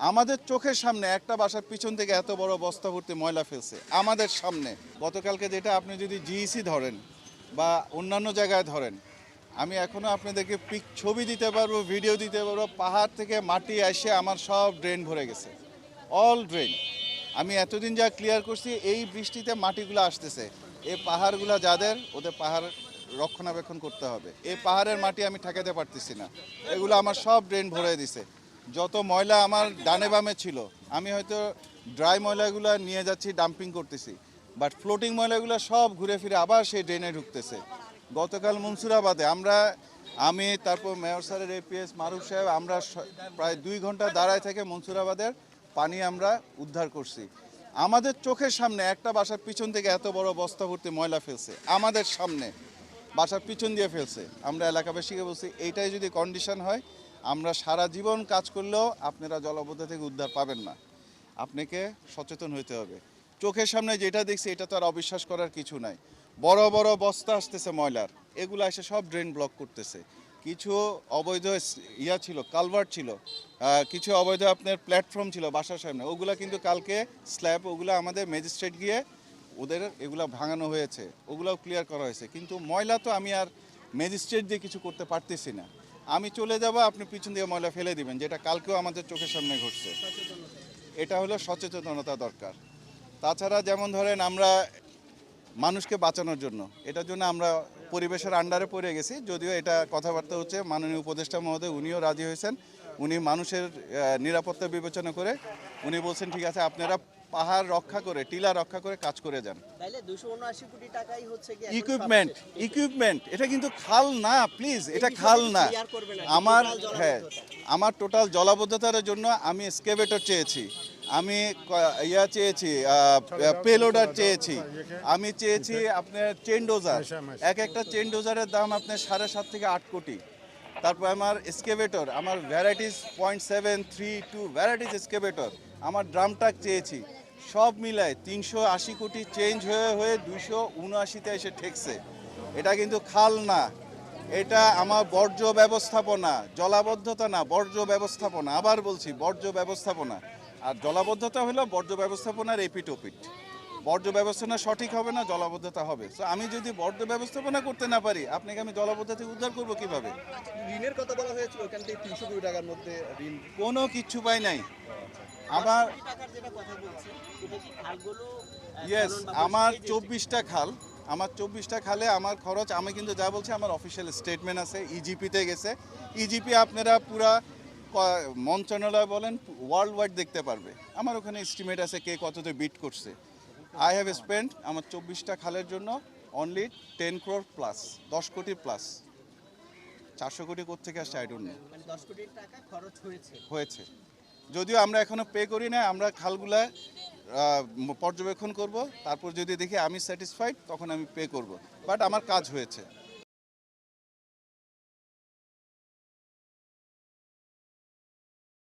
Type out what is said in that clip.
আমাদের চোখের সামনে একটা বাসার পিছন থেকে এত বড় বস্তা ভর্তি ময়লা ফেলছে আমাদের সামনে। গতকালকে যেটা আপনি যদি জিইসি ধরেন বা অন্যান্য জায়গায় ধরেন, আমি এখনো আপনাদেরকে ছবি দিতে পারবো, ভিডিও দিতে পারবো। পাহাড় থেকে মাটি এসে আমার সব ড্রেন ভরে গেছে, অল ড্রেন। আমি এতদিন যা ক্লিয়ার করছি, এই বৃষ্টিতে মাটিগুলো আসতেছে। এই পাহাড়গুলো যাদের, ওদের পাহাড় রক্ষণাবেক্ষণ করতে হবে। এই পাহাড়ের মাটি আমি ঠেকাতে পারতেছি না, এগুলো আমার সব ড্রেন ভরে দিছে। যত ময়লা আমার ডানে বামে ছিল, আমি হয়তো ড্রাই ময়লাগুলো নিয়ে যাচ্ছি, ডাম্পিং করতেছি, বাট ফ্লোটিং ময়লাগুলো সব ঘুরে ফিরে আবার সেই ড্রেনে ঢুকতেছে। গতকাল মনসুরাবাদে আমি তারপর মেয়র স্যারের এপিএস মারুফ সাহেব, আমরা প্রায় 2 ঘন্টা দাঁড়ায় থেকে মনসুরাবাদের পানি আমরা উদ্ধার করছি। আমাদের চোখের সামনে একটা বাসার পিছন থেকে এত বড় বস্তা ভর্তি ময়লা ফেলছে আমাদের সামনে, বাসার পিছন দিয়ে ফেলছে। আমরা এলাকাবাসীকে বলছি, এইটাই যদি কন্ডিশন হয়, আমরা সারা জীবন কাজ করলেও আপনারা জলাবদ্ধতা থেকে উদ্ধার পাবেন না। আপনাকে সচেতন হতে হবে। চোখের সামনে যেটা দেখছি, এটা তো আর অবিশ্বাস করার কিছু নাই। বড় বড় বস্তা আসতেছে ময়লার, এগুলো এসে সব ড্রেন ব্লক করতেছে। কিছু অবৈধ ছিল, কালভার্ট ছিল, কিছু অবৈধ আপনার প্ল্যাটফর্ম ছিল বাসার সামনে, ওগুলো কিন্তু কালকে স্ল্যাব, ওগুলো আমাদের ম্যাজিস্ট্রেট গিয়ে ওদের এগুলো ভাঙানো হয়েছে, ওগুলোও ক্লিয়ার করা হয়েছে। কিন্তু ময়লা তো আমি আর ম্যাজিস্ট্রেট দিয়ে কিছু করতে পারতেছি না। আমি চলে যাব, আপনি পিছন দিয়ে ময়লা ফেলে দিবেন, যেটা কালকেও আমাদের চোখের সামনে ঘটছে। এটা হলো সচেতনতা দরকার। তাছাড়া যেমন ধরেন, আমরা মানুষকে বাঁচানোর জন্য, এটার জন্য আমরা পরিবেশের আন্ডারে পড়ে গেছি। যদিও এটা কথাবার্তা হচ্ছে, মাননীয় উপদেষ্টা মহোদয় উনিও রাজি হয়েছেন। উনি মানুষের নিরাপত্তা বিবেচনা করে উনি বলছেন, ঠিক আছে আপনারা পাহাড় রক্ষা করে, টিলা রক্ষা করে কাজ করে যান। তাইলে 279 কোটি টাকাই হচ্ছে কি ইকুইপমেন্ট, এটা কিন্তু খাল না, প্লিজ, এটা খাল না। আমার টোটাল জলাবদ্ধতার জন্য আমি এক্সকেভেটর চেয়েছি, আমি চেয়েছি, পেলোডার চেয়েছি, আমি চেয়েছি আপনার চেন ডোজার। এক একটা চেন ডোজারের দাম আপনার 7.5 থেকে 8 কোটি। তারপর আমার এক্সকেভেটর, আমার ভ্যারাইটিস 0.732 ভ্যারাইটিস এক্সকেভেটর, আমার ড্রাম ট্রাক চেয়েছি। সব মিলায় 380 কোটি চেঞ্জ হয়ে 279তে এসে ঠেকছে। এটা কিন্তু খাল না, এটা আমার বর্জ্য ব্যবস্থাপনা, জলাবদ্ধতা না, বর্জ্য ব্যবস্থাপনা। আবার বলছি, বর্জ্য ব্যবস্থাপনা। আর জলাবদ্ধতা হলো বর্জ্য ব্যবস্থাপনার এপিটোপিট। বর্জ্য ব্যবস্থাপনা সঠিক হবে না, জলাবদ্ধতা হবে। তো আমি যদি বর্জ্য ব্যবস্থাপনা করতে না পারি, আপনাকে আমি জলাবদ্ধতা থেকে উদ্ধার করবো কিভাবে? ঋণের কথা বলা হয়েছিল, ওখান থেকে 300 কোটি টাকার মধ্যে ঋণ। কোনো কিচ্ছু পাই নাই। আমার টাকার যেটা কথা বলছেন, এটা কি খালগুলো ইয়েস, আমার 24টা খাল, আমার 24টা খালে আমার খরচ, আমি কিন্তু যা বলছি আমার অফিসিয়াল স্টেটমেন্ট আছে, ইজিপিতে গেছে। ইজিপি আপনারা পুরা মন্ত্রণালয় বলেন, ওয়ার্ল্ড ওয়াইড দেখতে পারবে। আমার ওখানে এস্টিমেট আছে কে কততে বিট করছে। আই হ্যাভ স্পেন্ট আমার 24টা খালের জন্য অনলি 10 crore প্লাস, 10 কোটি প্লাস। 400 কোটি কোত্থেকে আসছে আই ডোন্ট নো। মানে 10 কোটি টাকা খরচ হয়েছে, যদিও আমরা এখনো পে করি না। আমরা খালগুলা পর্যবেক্ষণ করব, তারপর যদি দেখি আমি স্যাটিসফাইড, তখন আমি পে করব। বাট আমার কাজ হয়েছে।